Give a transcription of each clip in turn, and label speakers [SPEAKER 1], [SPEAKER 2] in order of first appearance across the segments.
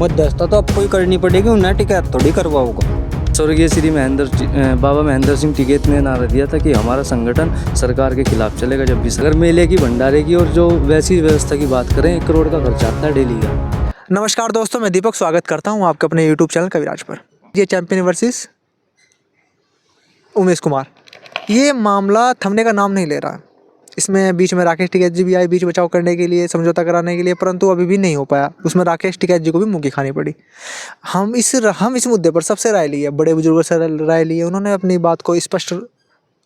[SPEAKER 1] मध्यस्थता तो आपको ही करनी पड़ेगी, उन्हें टिकैत थोड़ी करवाओगे।
[SPEAKER 2] स्वर्गीय श्री बाबा महेंद्र सिंह टिकैत ने नारा दिया था कि हमारा संगठन सरकार के खिलाफ चलेगा जब भी। अगर मेले की, भंडारे की और जो वैसी व्यवस्था की बात करें, 1 करोड़ का खर्चा आता है डेली का।
[SPEAKER 3] नमस्कार दोस्तों, मैं दीपक स्वागत करता हूं आपके अपने यूट्यूब चैनल कविराज पर। ये चैंपियन वर्सेस उमेश कुमार, ये मामला थमने का नाम नहीं ले रहा। इसमें बीच में राकेश टिकैत जी भी आए बीच बचाव करने के लिए, समझौता कराने के लिए, परंतु अभी भी नहीं हो पाया। उसमें राकेश टिकैत जी को भी मुंह की खानी पड़ी। हम इस मुद्दे पर सबसे राय ली है, बड़े बुजुर्गों से राय ली है, उन्होंने अपनी बात को स्पष्ट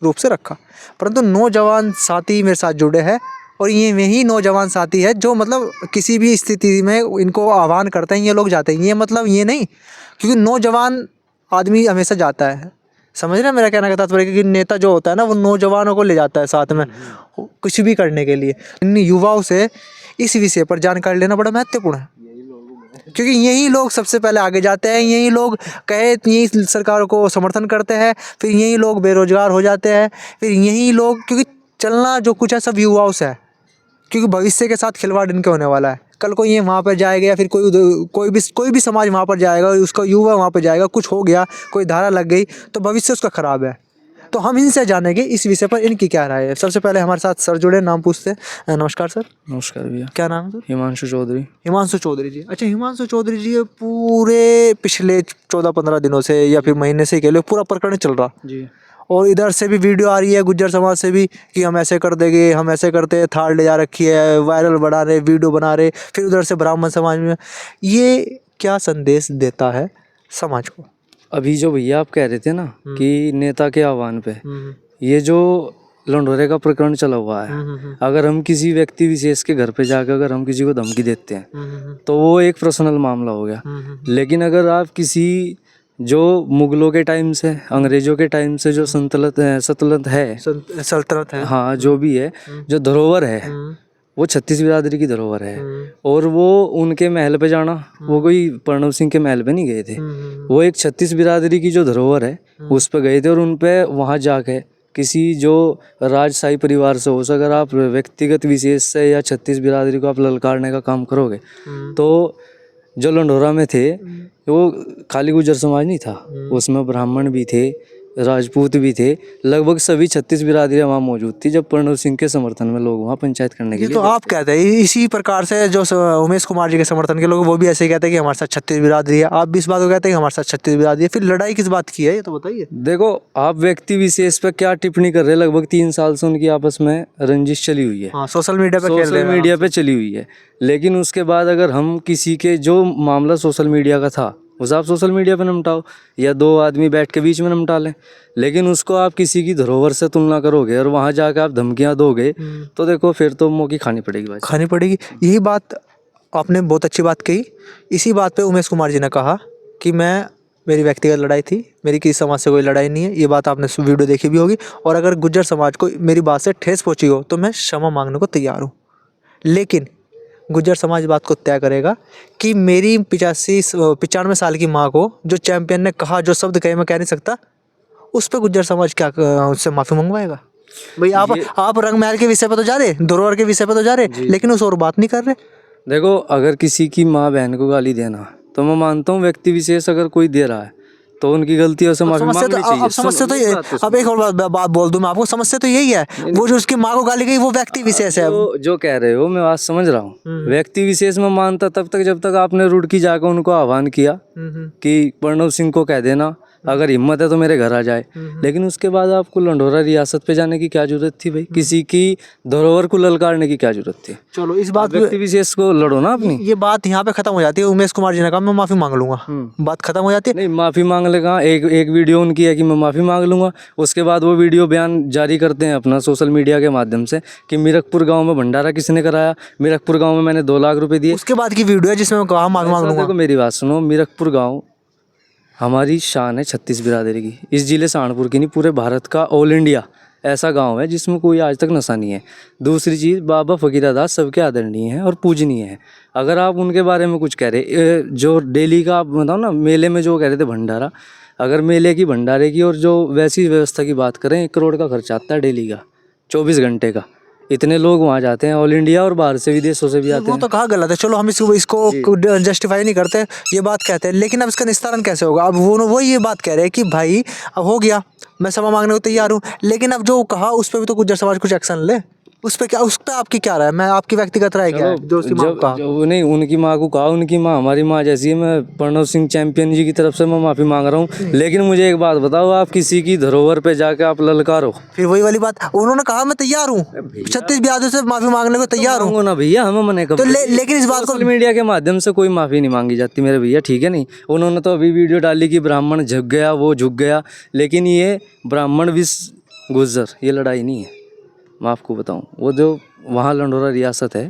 [SPEAKER 3] रूप से रखा। परंतु नौजवान साथी मेरे साथ जुड़े हैं और ये वही नौजवान साथी है जो मतलब किसी भी स्थिति में इनको आह्वान करते हैं, ये लोग जाते हैं। ये मतलब ये नहीं, क्योंकि नौजवान आदमी हमेशा जाता है, समझ रहे हैं मेरा कहने का तात्पर्य। क्योंकि नेता जो होता है ना, वो नौजवानों को ले जाता है साथ में कुछ भी करने के लिए। इन युवाओं से इस विषय पर जानकारी लेना बड़ा महत्वपूर्ण है, क्योंकि यही लोग सबसे पहले आगे जाते हैं। यही लोग यही सरकार को समर्थन करते हैं, फिर यही लोग बेरोजगार हो जाते हैं, फिर यही लोग, क्योंकि चलना जो कुछ है सब युवाओं से है। क्योंकि भविष्य के साथ खिलवाड़ इनके होने वाला है। कल को ये वहाँ पर जाएगा या फिर कोई भी समाज वहाँ पर जाएगा, उसका युवा वहाँ पर जाएगा, कुछ हो गया, कोई धारा लग गई तो भविष्य उसका खराब है। तो हम इनसे जानेंगे इस विषय पर इनकी क्या राय है। सबसे पहले हमारे साथ सर जुड़े, नाम पूछते हैं। नमस्कार सर।
[SPEAKER 2] नमस्कार भैया।
[SPEAKER 3] क्या नाम है सर?
[SPEAKER 2] हिमांशु चौधरी।
[SPEAKER 3] हिमांशु चौधरी जी। अच्छा, हिमांशु चौधरी जी, पूरे पिछले 14-15 दिनों से या फिर महीने से कह लो, पूरा प्रकरण चल रहा
[SPEAKER 2] जी।
[SPEAKER 3] और इधर से भी वीडियो आ रही है गुज्जर समाज से भी कि हम ऐसे कर देंगे, हम ऐसे करते हैं, थाल ले जा रखी है, वायरल बढ़ा रहे, वीडियो बना रहे। फिर उधर से ब्राह्मण समाज में, ये क्या संदेश देता है समाज को?
[SPEAKER 2] अभी जो भैया आप कह रहे थे ना कि नेता के आह्वान पे, ये जो लंडोरे का प्रकरण चला हुआ है, अगर हम किसी व्यक्ति विशेष के घर पे जाकर अगर हम किसी को धमकी देते हैं तो वो एक पर्सनल मामला हो गया। लेकिन अगर आप किसी जो मुगलों के टाइम से, अंग्रेजों के टाइम से जो सल्तनत है, हाँ, जो भी है, जो धरोहर है, वो छत्तीस बिरादरी की धरोहर है। और वो उनके महल पे जाना, वो कोई प्रणव सिंह के महल पे नहीं गए थे, वो एक छत्तीस बिरादरी की जो धरोहर है उस पे गए थे। और उन पे वहाँ जाके किसी जो राजशाही परिवार से हो, अगर आप व्यक्तिगत विशेष से या छत्तीस बिरादरी को आप ललकारने का काम करोगे, तो जो लंडोरा में थे वो खाली गुजर समाज नहीं था, उसमें ब्राह्मण भी थे, राजपूत भी थे, लगभग सभी 36 बिरादरियां वहाँ मौजूद थी जब प्रणव सिंह के समर्थन में लोग वहाँ पंचायत करने के लिए।
[SPEAKER 3] तो आप कहते हैं इसी प्रकार से जो उमेश कुमार जी के समर्थन के लोग, वो भी ऐसे ही कहते हैं कि हमारे साथ 36 बिरादरी है, आप भी इस बात को कहते हैं कि हमारे साथ 36 बिरादरी है। फिर लड़ाई किस बात की है, ये तो बताइए।
[SPEAKER 2] देखो, आप व्यक्ति विशेष पे क्या टिप्पणी कर रहे हैं, लगभग 3 साल से उनकी आपस में रंजिश चली हुई है।
[SPEAKER 3] हाँ, सोशल मीडिया
[SPEAKER 2] पे चली हुई है। लेकिन उसके बाद अगर हम किसी के, जो मामला सोशल मीडिया का था, उस आप सोशल मीडिया पे निपटाओ या 2 आदमी बैठ के बीच में निपटा लें। लेकिन उसको आप किसी की धरोहर से तुलना करोगे और वहाँ जाकर आप धमकियाँ दोगे, तो देखो फिर तो मौकी खानी पड़ेगी भाई,
[SPEAKER 3] खानी पड़ेगी। यही बात आपने बहुत अच्छी बात कही। इसी बात पे उमेश कुमार जी ने कहा कि मेरी व्यक्तिगत लड़ाई थी, मेरी किसी समाज से कोई लड़ाई नहीं है। ये बात आपने वीडियो देखी भी होगी। और अगर गुज्जर समाज को मेरी बात से ठेस पहुँची हो तो मैं क्षमा मांगने को तैयार हूँ। लेकिन गुज्जर समाज बात को तय करेगा कि मेरी 95 साल की माँ को जो चैंपियन ने कहा, जो शब्द कहे मैं कह नहीं सकता, उस पर गुज्जर समाज क्या उससे माफ़ी मंगवाएगा? भाई आप रंग महल के विषय पे तो जा रहे, धरोहर के विषय पे तो जा रहे, लेकिन उस और बात नहीं कर रहे।
[SPEAKER 2] देखो, अगर किसी की माँ बहन को गाली देना, तो मैं मानता हूँ व्यक्ति विशेष अगर कोई दे रहा है तो उनकी गलतियों से माफी मांगनी चाहिए।
[SPEAKER 3] अब समस्या तो ये, अब एक और बात बोल दूं मैं आपको, समस्या तो यही है, वो जो उसकी माँ को गाली गई वो व्यक्ति विशेष है।
[SPEAKER 2] जो कह रहे हो मैं बात समझ रहा हूँ, व्यक्ति विशेष में मानता तब तक जब तक आपने रुड़की जाकर उनको आह्वान किया कि प्रणव सिंह को कह देना अगर हिम्मत है तो मेरे घर आ जाए। लेकिन उसके बाद आपको लंडोरा रियासत पे जाने की क्या जरूरत थी भाई? किसी की धरोहर को ललकारने की क्या जरूरत थी?
[SPEAKER 3] चलो, इस बात
[SPEAKER 2] व्यक्ति विशेष को लड़ो ना अपनी।
[SPEAKER 3] ये बात यहाँ पे खत्म हो जाती है। उमेश कुमार जी ने कहा मैं माफी मांग लूंगा, बात खत्म हो जाती है।
[SPEAKER 2] नहीं, माफी मांग लेगा, एक वीडियो उनकी है कि मैं माफी मांग लूंगा, उसके बाद वो वीडियो बयान जारी करते हैं अपना सोशल मीडिया के माध्यम से कि मीरकपुर गाँव में भंडारा किसने कराया, मीरकपुर गाँव में मैंने 2 लाख रुपए दिए।
[SPEAKER 3] उसके बाद की वीडियो है जिसमें मैं कहा माफी मांग लूंगा।
[SPEAKER 2] देखो मेरी बात सुनो, मीरकपुर गाँव हमारी शान है 36 बिरादरी की, इस जिले सहारनपुर की नहीं, पूरे भारत का, ऑल इंडिया ऐसा गांव है जिसमें कोई आज तक नशा नहीं है। दूसरी चीज़, बाबा फकीरादास सबके आदरणीय हैं और पूजनीय हैं। अगर आप उनके बारे में कुछ कह रहे, जो डेली का आप बताओ ना, मेले में जो कह रहे थे भंडारा, अगर मेले की, भंडारे की और जो वैसी व्यवस्था की बात करें, 1 करोड़ का खर्चा आता है डेली का, 24 घंटे का। इतने लोग वहाँ जाते हैं, ऑल इंडिया और बाहर से विदेशों से भी आते
[SPEAKER 3] वो
[SPEAKER 2] हैं।
[SPEAKER 3] तो कहा गलत है, चलो हम इसको जस्टिफाई नहीं करते, ये बात कहते हैं, लेकिन अब इसका निस्तारण कैसे होगा? अब वो ये बात कह रहे हैं कि भाई अब हो गया, मैं क्षमा मांगने को तैयार हूँ, लेकिन अब जो कहा उस पर भी तो गुज्जर समाज कुछ एक्शन ले। उस पर आपकी क्या राय है? मैं आपकी व्यक्तिगत राय क्या है जो उसकी माँ को कहा?
[SPEAKER 2] नहीं, उनकी माँ को कहा, उनकी माँ हमारी माँ जैसी है। मैं प्रणव सिंह चैंपियन जी की तरफ से मैं माफ़ी मांग रहा हूँ, लेकिन मुझे एक बात बताओ, आप किसी की धरोहर पे जाके आप ललकारो?
[SPEAKER 3] फिर वही वाली बात, उन्होंने कहा मैं तैयार हूँ, 36 ब्याजों से माफी मांगने को तैयार हूँ।
[SPEAKER 2] मांगो ना भैया, हमें मने कब?
[SPEAKER 3] तो लेकिन इस बात को
[SPEAKER 2] सोशल मीडिया के माध्यम से कोई माफ़ी नहीं मांगी जाती मेरे भैया, ठीक है? नहीं, उन्होंने तो अभी वीडियो डाली कि ब्राह्मण झुक गया, वो झुक गया, लेकिन ये ब्राह्मण विस गुर्जर ये लड़ाई नहीं है। मैं आपको बताऊं, वो जो वहाँ लंडोरा रियासत है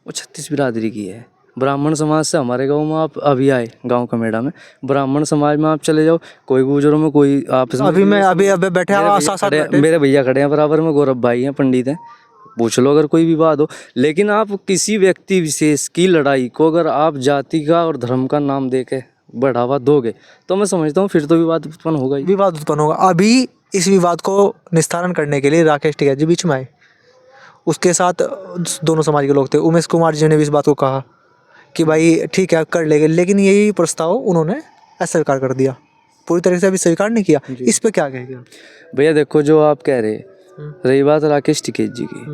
[SPEAKER 2] वो 36 बिरादरी की है। ब्राह्मण समाज से हमारे गांव में आप अभी आए, गांव कमेड़ा में ब्राह्मण समाज में आप चले जाओ, कोई गुजरों में कोई आपस में।
[SPEAKER 3] अभी बैठे
[SPEAKER 2] मेरे भैया खड़े हैं बराबर में, गौरव भाई हैं, पंडित हैं, पूछ लो अगर कोई विवाद हो। लेकिन आप किसी व्यक्ति विशेष की लड़ाई को अगर आप जाति का और धर्म का नाम दे के बढ़ावा दोगे तो मैं समझता हूँ फिर तो विवाद उत्पन्न होगा ही।
[SPEAKER 3] विवाद उत्पन्न होगा। अभी इस विवाद को निस्तारण करने के लिए राकेश टिकैत जी बीच में आए, उसके साथ दोनों समाज के लोग थे। उमेश कुमार जी ने भी इस बात को कहा कि भाई ठीक है कर लेंगे, लेकिन यही प्रस्ताव उन्होंने अस्वीकार कर दिया, पूरी तरीके से अभी स्वीकार नहीं किया। इस पे क्या कहेंगे
[SPEAKER 2] भैया? देखो, जो आप कह रहे, रही बात राकेश टिकैत जी की,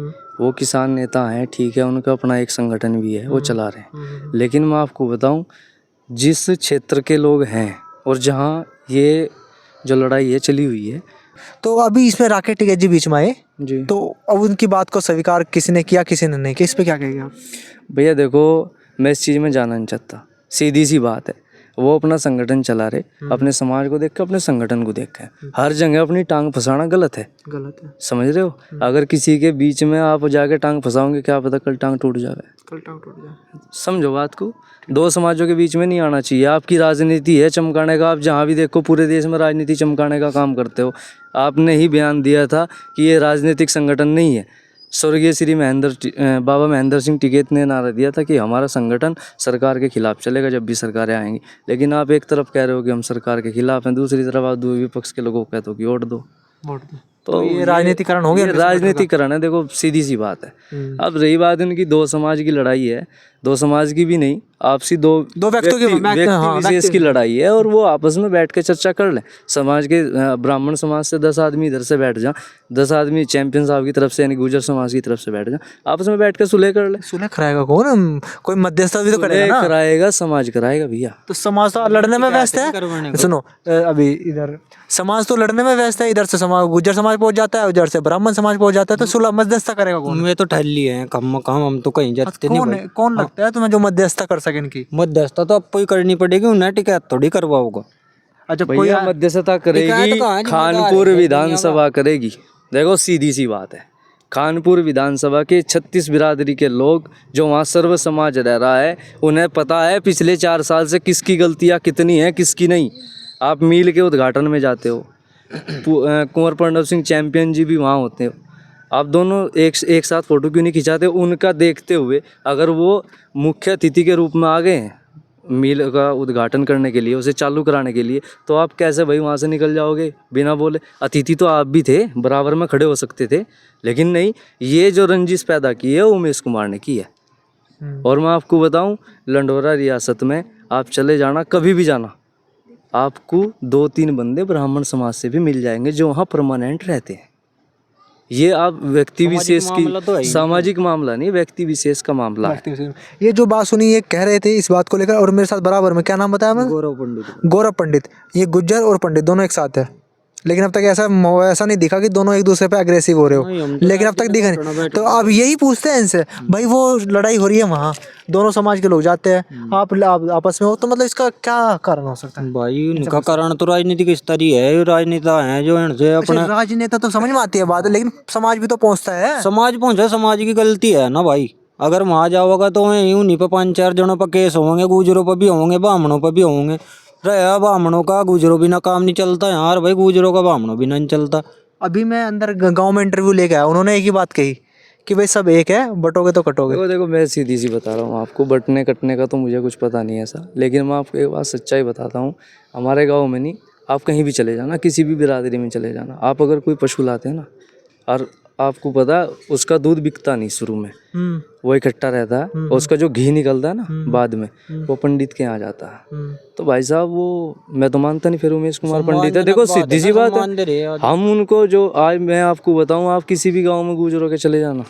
[SPEAKER 2] वो किसान नेता हैं, ठीक है, उनका अपना एक संगठन भी है, वो चला रहे हैं, लेकिन मैं आपको बताऊं, जिस क्षेत्र के लोग हैं और जहां ये जो लड़ाई है चली हुई है,
[SPEAKER 3] तो अभी इसमें राकेश टिकैत जी बीच में आए
[SPEAKER 2] जी,
[SPEAKER 3] तो अब उनकी बात को स्वीकार किसी ने किया, किसी ने नहीं किया, इस पे क्या कहेंगे आप?
[SPEAKER 2] भैया देखो, मैं इस चीज़ में जाना नहीं चाहता, सीधी सी बात है, वो अपना संगठन चला रहे, अपने समाज को देख के, अपने संगठन को देख के। हर जगह अपनी टांग फंसाना गलत है,
[SPEAKER 3] गलत है।
[SPEAKER 2] समझ रहे हो? अगर किसी के बीच में आप जाके टांग फंसाओगे, क्या पता कल टांग टूट जाए।
[SPEAKER 3] कल टांग टूट जाए।
[SPEAKER 2] समझो बात को, दो समाजों के बीच में नहीं आना चाहिए। आपकी राजनीति है चमकाने का, आप जहाँ भी देखो पूरे देश में राजनीति चमकाने का काम करते हो। आपने ही बयान दिया था कि ये राजनीतिक संगठन नहीं है। स्वर्गीय श्री बाबा महेंद्र सिंह टिकैत ने नारा दिया था कि हमारा संगठन सरकार के खिलाफ चलेगा जब भी सरकारें आएंगी। लेकिन आप एक तरफ कह रहे हो कि हम सरकार के खिलाफ हैं, दूसरी तरफ आप विपक्ष के लोगों को कहते हो कि वोट दो।
[SPEAKER 3] तो ये राजनीतिकरण हो गया।
[SPEAKER 2] ये राजनीतिकरण है, देखो सीधी सी बात है। अब रही बात उनकी दो समाज की लड़ाई है, दो समाज की भी नहीं, आपसी दो व्यक्ति विशेष की लड़ाई है, और वो आपस में बैठ के चर्चा कर लें। समाज के ब्राह्मण समाज से 10 आदमी इधर से बैठ जाए, 10 आदमी चैंपियन साहब की तरफ से यानी गुर्जर समाज की तरफ से बैठ जाए, आपस में बैठ के सुलह कर ले।
[SPEAKER 3] सुलह कराएगा कौन? कोई मध्यस्थता भी तो करेगा ना।
[SPEAKER 2] कराएगा, समाज कराएगा भैया।
[SPEAKER 3] तो समाज तो लड़ने में व्यस्त है। सुनो, अभी इधर समाज तो लड़ने में व्यस्त है, इधर से समाज गुर्जर समाज पहुंच जाता है, उधर से ब्राह्मण समाज पहुंच जाता है, तो सुलह मध्यस्थता करेगा कौन?
[SPEAKER 1] मैं तो ठल्ली है कम हम तो कहीं जाते नहीं।
[SPEAKER 3] कौन लगता है तुम्हें जो मध्यस्थता कर सके इनकी?
[SPEAKER 1] मध्यस्थता तो आपको ही करनी पड़ेगी, उन्हें टिकैत थोड़ी करवाओगा।
[SPEAKER 3] अच्छा,
[SPEAKER 2] भैया मध्यस्थता करेगी खानपुर विधानसभा करेगी। देखो सीधी सी बात है, खानपुर विधानसभा के 36 बिरादरी के लोग जो वहाँ सर्व समाज रह रहा है, उन्हें पता है पिछले 4 साल से किसकी गलतियाँ कितनी हैं किसकी नहीं। आप मील के उद्घाटन में जाते हो, कुंवर प्रणव सिंह चैंपियन जी भी वहाँ होते हो, आप दोनों एक साथ फ़ोटो क्यों नहीं खिंचाते? उनका देखते हुए अगर वो मुख्य अतिथि के रूप में आ गए हैं मील का उद्घाटन करने के लिए, उसे चालू कराने के लिए, तो आप कैसे भाई वहाँ से निकल जाओगे बिना बोले? अतिथि तो आप भी थे, बराबर में खड़े हो सकते थे, लेकिन नहीं, ये जो रंजिश पैदा की है उमेश कुमार ने की है। और मैं आपको बताऊं, लंडोरा रियासत में आप चले जाना, कभी भी जाना, आपको 2-3 बंदे ब्राह्मण समाज से भी मिल जाएंगे जो वहाँ परमानेंट रहते हैं। ये आप व्यक्ति विशेष की सामाजिक मामला नहीं, व्यक्ति विशेष का मामला है।
[SPEAKER 3] ये जो बात सुनी, ये कह रहे थे इस बात को लेकर, और मेरे साथ बराबर में क्या नाम बताया मैं? गौरव पंडित। ये गुज्जर और पंडित दोनों एक साथ है, लेकिन अब तक ऐसा नहीं दिखा कि दोनों एक दूसरे पे अग्रेसिव हो रहे हो, लेकिन अब तक दिखा नहीं। तो अब यही पूछते हैं इनसे, भाई वो लड़ाई हो रही है वहाँ, दोनों समाज के लोग जाते हैं, आप आपस में हो, तो मतलब इसका क्या कारण हो सकता है?
[SPEAKER 1] भाई उनका कारण तो राजनीतिक स्तर है, राजनेता है जो इनसे अपना
[SPEAKER 3] राजनेता तो समझ में आती है बात, लेकिन समाज भी तो पहुँचता है।
[SPEAKER 1] समाज पहुंचा, समाज की गलती है ना भाई। अगर वहाँ जाओगा तो उन्हीं पे 5-4 जनों पर केस होंगे, गुजरों पर भी होंगे, ब्राह्मणों पर भी होंगे। रहा ब्राह्मणों का गुजरों बिना काम नहीं चलता यार भाई, गुजरों का ब्राह्मणों बिना नहीं चलता।
[SPEAKER 3] अभी मैं अंदर गांव में इंटरव्यू लेके आया, उन्होंने एक ही बात कही कि भाई सब एक है, बटोगे तो कटोगे।
[SPEAKER 2] देखो मैं सीधी सी बता रहा हूँ आपको, बटने कटने का तो मुझे कुछ पता नहीं है ऐसा, लेकिन मैं आपको एक बात सच्चाई बताता हूँ। हमारे गाँव में नहीं, आप कहीं भी चले जाना, किसी भी बिरादरी में चले जाना, आप अगर कोई पशु लाते हैं ना, और आपको पता है उसका दूध बिकता नहीं शुरू में, वो इकट्ठा रहता है और उसका जो घी निकलता है ना बाद में वो पंडित के यहाँ जाता है। तो भाई साहब वो मैं तो मानता नहीं फिर उमेश कुमार पंडित है। देखो सीधी सी बात है, हम उनको जो आज मैं आपको बताऊं, आप किसी भी गांव में गुजरों के चले जाना,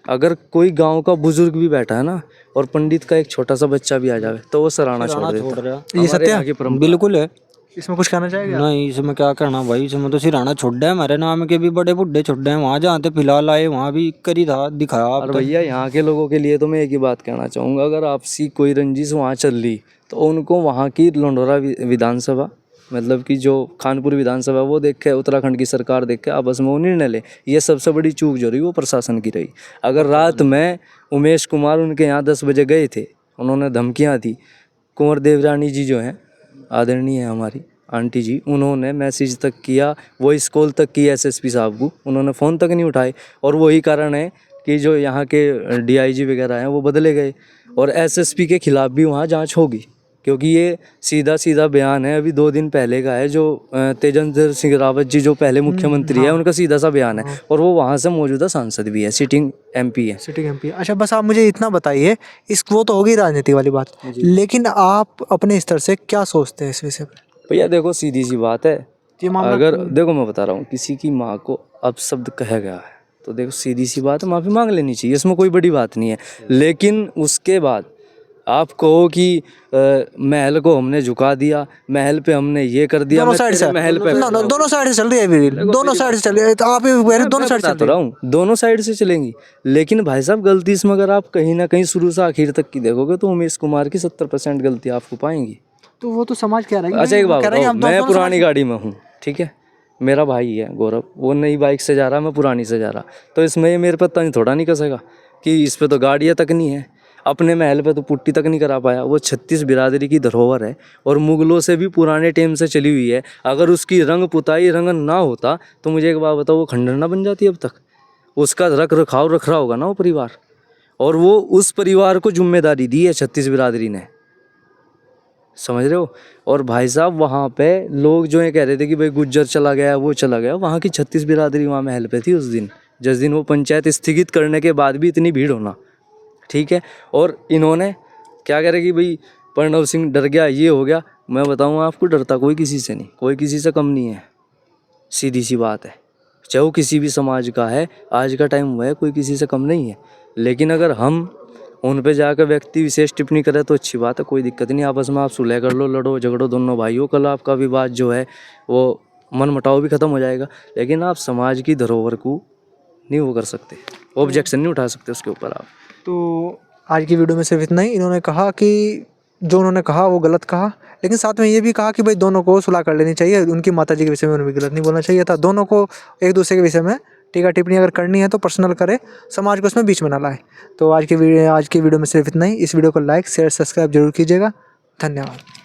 [SPEAKER 2] अगर कोई गांव का बुजुर्ग भी बैठा है ना और पंडित का एक छोटा सा बच्चा भी आ जावे तो वो सराहना छोड़ देता है।
[SPEAKER 3] ये सत्य है?
[SPEAKER 1] बिल्कुल है।
[SPEAKER 3] इसमें कुछ कहना चाहेंगे आप?
[SPEAKER 1] नहीं, इसमें क्या कहना भाई, इसमें तो सिराना छोड़ है, हमारे नाम के भी बड़े बुड्ढे छोड़ हैं, वहाँ जहाँ थे फिलहाल आए वहाँ भी करी था दिखाया।
[SPEAKER 2] और भैया यहाँ के लोगों के लिए तो मैं एक ही बात कहना चाहूँगा, अगर आपसी कोई रंजिश वहाँ चल रही तो उनको वहाँ की लंडोरा विधानसभा मतलब कि जो खानपुर विधानसभा वो देख के, उत्तराखंड की सरकार देख के आपस में वो निर्णय ले। ये सबसे बड़ी चूक जो रही वो प्रशासन की रही। अगर रात में उमेश कुमार उनके यहाँ 10 बजे गए थे, उन्होंने धमकियाँ दी, कुंवर देवरानी जी जो हैं आदरणीय है हमारी आंटी जी, उन्होंने मैसेज तक किया, वॉइस कॉल तक की एसएसपी साहब को, उन्होंने फ़ोन तक नहीं उठाए। और वही कारण है कि जो यहाँ के डीआईजी वगैरह हैं वो बदले गए और एसएसपी के खिलाफ भी वहाँ जांच होगी, क्योंकि ये सीधा बयान है अभी 2 दिन पहले का है, जो तेजेंद्र सिंह रावत जी जो पहले मुख्यमंत्री है उनका सीधा सा बयान है और वो वहाँ से मौजूदा सांसद भी है, सिटिंग एमपी है।
[SPEAKER 3] Sitting MP. अच्छा बस आप मुझे इतना बताइए, इस वो तो होगी राजनीति वाली बात, लेकिन आप अपने स्तर से क्या सोचते हैं इस विषय पर?
[SPEAKER 2] भैया देखो सीधी सी बात है,
[SPEAKER 3] ये मामला
[SPEAKER 2] अगर देखो मैं बता रहा हूँ, किसी की माँ को अपशब्द कहा गया है तो देखो सीधी सी बात है माफ़ी मांग लेनी चाहिए, इसमें कोई बड़ी बात नहीं है। लेकिन उसके बाद आप कहो कि महल को हमने झुका दिया, महल पे हमने ये कर दिया,
[SPEAKER 3] दोनों साइड से
[SPEAKER 2] महल पे
[SPEAKER 3] दोनों साइड से चल रही है अभी, दोनों साइड से चल रही है, तो आप दोनों साइड से
[SPEAKER 2] बता रहा हूँ, दोनों साइड से चलेंगी। लेकिन भाई साहब गलती इसमें अगर आप कहीं ना कहीं शुरू से आखिर तक की देखोगे तो उमेश कुमार की 70% गलती आपको पाएंगी।
[SPEAKER 3] तो वो तो समाज कह रहा है।
[SPEAKER 2] अच्छा एक बात बताओ, मैं पुरानी गाड़ी में हूँ, ठीक है, मेरा भाई है गौरव, वो नई बाइक से जा रहा, मैं पुरानी से जा रहा, तो इसमें ये मेरे पे तंज थोड़ा नहीं कसेगा कि इस पे तो गाड़ियाँ तक नहीं है, अपने महल पे तो पुट्टी तक नहीं करा पाया। वो 36 बिरादरी की धरोहर है और मुगलों से भी पुराने टाइम से चली हुई है। अगर उसकी रंग पुताई रंगन ना होता तो मुझे एक बात बताओ, वो खंडर ना बन जाती अब तक। उसका रख रहा होगा ना वो परिवार, और वो उस परिवार को जिम्मेदारी दी है 36 बिरादरी ने, समझ रहे हो। और भाई साहब वहाँ पे लोग जो ये कह रहे थे कि भाई गुज्जर चला गया, वो चला गया, वहाँ की 36 बिरादरी वहाँ महल पे थी उस दिन, जिस दिन वो पंचायत स्थगित करने के बाद भी इतनी भीड़ होना, ठीक है। और इन्होंने क्या कह रहे कि भाई प्रणव सिंह डर गया, ये हो गया। मैं बताऊँ आपको, डरता कोई किसी से नहीं, कोई किसी से कम नहीं है, सीधी सी बात है। चाहे वो किसी भी समाज का है, आज का टाइम हुआ है, कोई किसी से कम नहीं है। लेकिन अगर हम उन पे जाकर व्यक्ति विशेष टिप्पणी करें तो अच्छी बात है, कोई दिक्कत नहीं, आपस में आप सुलह कर लो, लड़ो झगड़ो दोनों भाइयों, कल आपका विवाद जो है वो मन मुटाव भी ख़त्म हो जाएगा। लेकिन आप समाज की धरोहर को नहीं वो कर सकते, ऑब्जेक्शन नहीं उठा सकते उसके ऊपर आप।
[SPEAKER 3] तो आज की वीडियो में सिर्फ इतना ही। इन्होंने कहा कि जो उन्होंने कहा वो गलत कहा, लेकिन साथ में ये भी कहा कि भाई दोनों को सुलह कर लेनी चाहिए, उनकी माताजी के विषय में उन्हें भी गलत नहीं बोलना चाहिए था। दोनों को एक दूसरे के विषय में टीका टिप्पणी अगर करनी है तो पर्सनल करे, समाज को उसमें बीच में ना लाए। तो आज की वीडियो में सिर्फ इतना ही। इस वीडियो को लाइक शेयर सब्सक्राइब जरूर कीजिएगा। धन्यवाद।